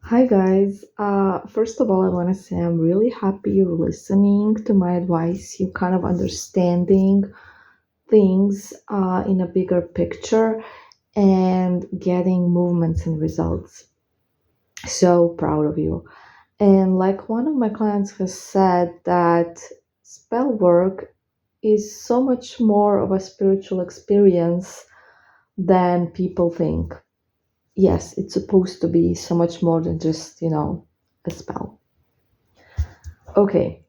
Hi guys. First of all, I want to say I'm really happy you're listening to my advice. You kind of understanding things in a bigger picture and getting movements and results. So proud of you. And like one of my clients has said that spell work is so much more of a spiritual experience than people think. Yes, it's supposed to be so much more than just, a spell. Okay.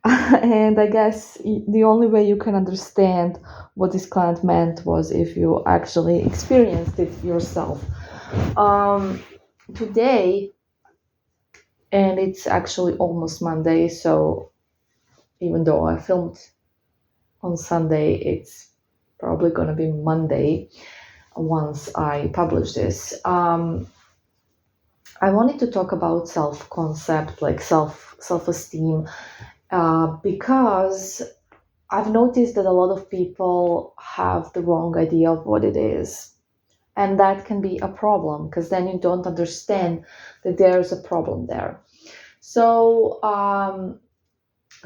And I guess the only way you can understand what this client meant was if you actually experienced it yourself. Um, Today, and it's actually almost Monday, so even though I filmed on Sunday, it's probably going to be Monday once I publish this. I wanted to talk about self concept, like self esteem, because I've noticed that a lot of people have the wrong idea of what it is. And that can be a problem because then you don't understand that there's a problem there. So,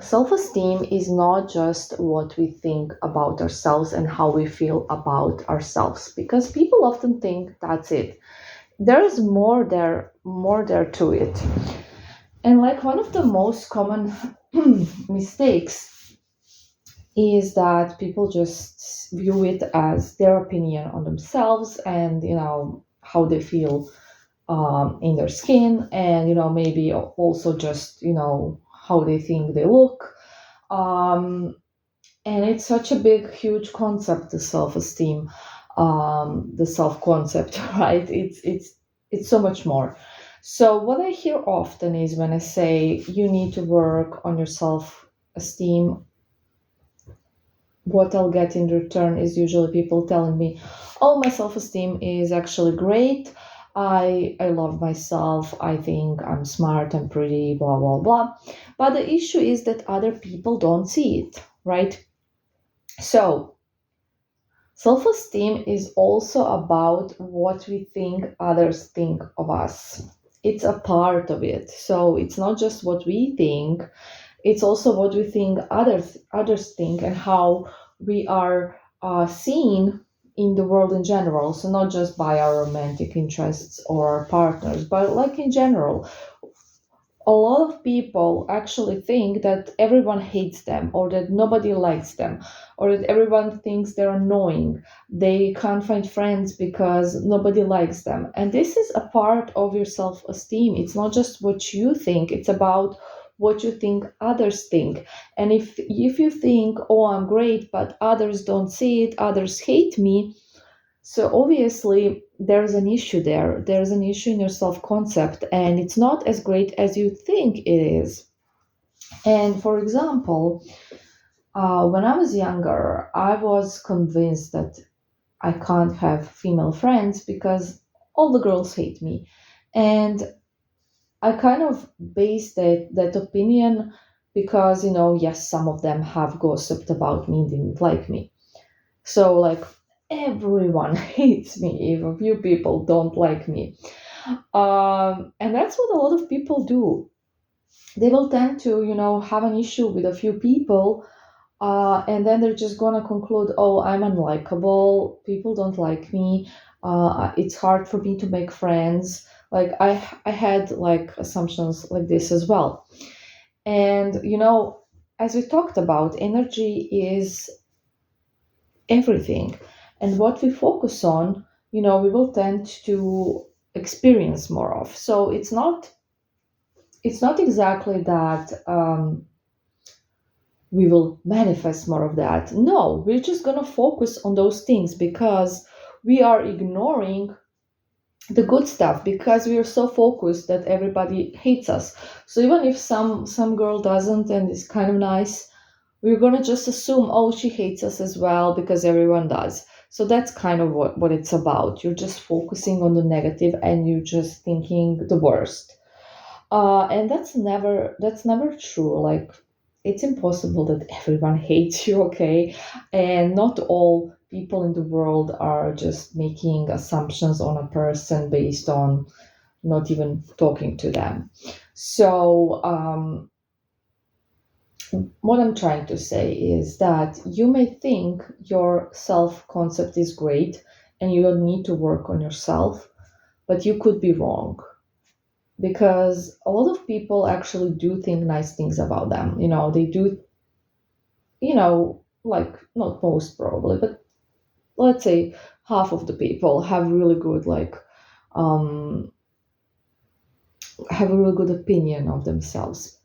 self esteem is not just what we think about ourselves and how we feel about ourselves because people often think that's it. There is more there to it. And like one of the most common mistakes is that people just view it as their opinion on themselves and how they feel in their skin, and maybe also just how they think they look. um, and it's such a big huge concept, the self-esteem, the self-concept, right? It's so much more. So what I hear often is when I say you need to work on your self-esteem, what I'll get in return is usually people telling me, "Oh, my self-esteem is actually great. I love myself. I think I'm smart and pretty, blah blah blah." But the issue is that other people don't see it, right? So, self-esteem is also about what we think others think of us. It's a part of it. So, it's not just what we think, it's also what we think others think and how we are seen in the world in general. So not just by our romantic interests or our partners, but like in general. A lot of people actually think that everyone hates them or that nobody likes them or that everyone thinks they're annoying. They can't find friends because nobody likes them. And this is a part of your self esteem. It's not just what you think, it's about what you think others think. And if you think, "Oh, I'm great, but others don't see it, others hate me," so obviously there's an issue there. There's an issue in your self-concept, and it's not as great as you think it is. And for example, when I was younger, I was convinced that I can't have female friends because all the girls hate me. And I kind of based that opinion because, yes, some of them have gossiped about me, didn't like me. So, like, everyone hates me if a few people don't like me. And that's what a lot of people do. They will tend to, have an issue with a few people, and then they're just gonna conclude, "Oh, I'm unlikable. People don't like me. It's hard for me to make friends." Like I had like assumptions like this as well. And as we talked about, energy is everything. And what we focus on, we will tend to experience more of. So it's not exactly that we will manifest more of that. No, we're just gonna focus on those things because we are ignoring the good stuff because we are so focused that everybody hates us. So even if some girl doesn't and is kind of nice, we're gonna just assume, "Oh, she hates us as well because everyone does." So that's kind of what it's about. You're just focusing on the negative and you're just thinking the worst. And that's never true. Like, it's impossible that everyone hates you, okay? And not all people in the world are just making assumptions on a person based on not even talking to them. So what I'm trying to say is that you may think your self concept is great and you don't need to work on yourself, but you could be wrong, because a lot of people actually do think nice things about them. They do, like, not most probably, but let's say half of the people um, have a really good opinion of themselves.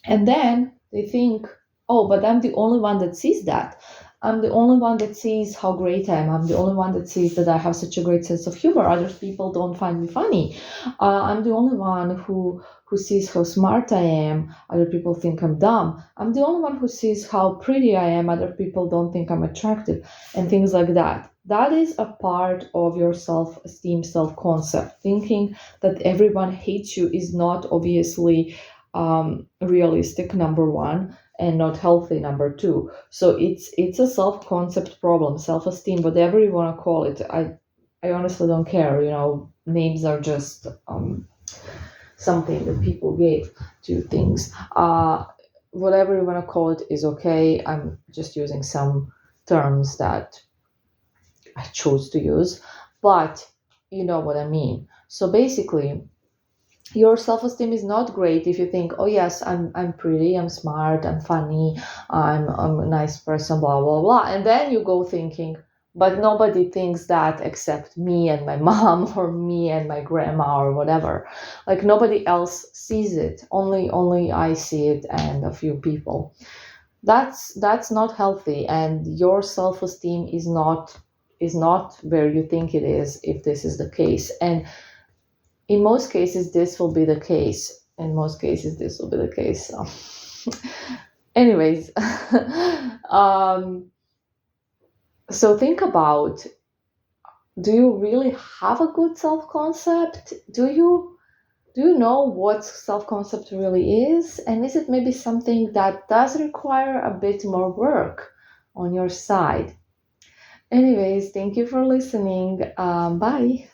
And then they think, oh, but I'm the only one that sees that. I'm the only one that sees how great I am. I'm the only one that sees that I have such a great sense of humor. Other people don't find me funny. I'm the only one who sees how smart I am. Other people think I'm dumb. I'm the only one who sees how pretty I am. Other people don't think I'm attractive, and things like that. That is a part of your self-esteem, self-concept. Thinking that everyone hates you is not obviously realistic, number one, and not healthy, number two. So it's a self-concept problem, self-esteem, whatever you want to call it. I honestly don't care. Names are just something that people gave to things. Whatever you want to call it is okay. I'm just using some terms that I chose to use, but you know what I mean. So basically, your self-esteem is not great if you think, oh yes, I'm pretty, I'm smart, I'm funny, I'm a nice person, blah blah blah, and then you go thinking, but nobody thinks that except me and my mom, or me and my grandma, or whatever. Like, nobody else sees it, only I see it, and a few people. That's not healthy, and your self-esteem is not where you think it is if this is the case. And in most cases this will be the case. So, anyways, so think about, do you really have a good self-concept? Do you know what self-concept really is, and is it maybe something that does require a bit more work on your side? Anyways, thank you for listening. Bye.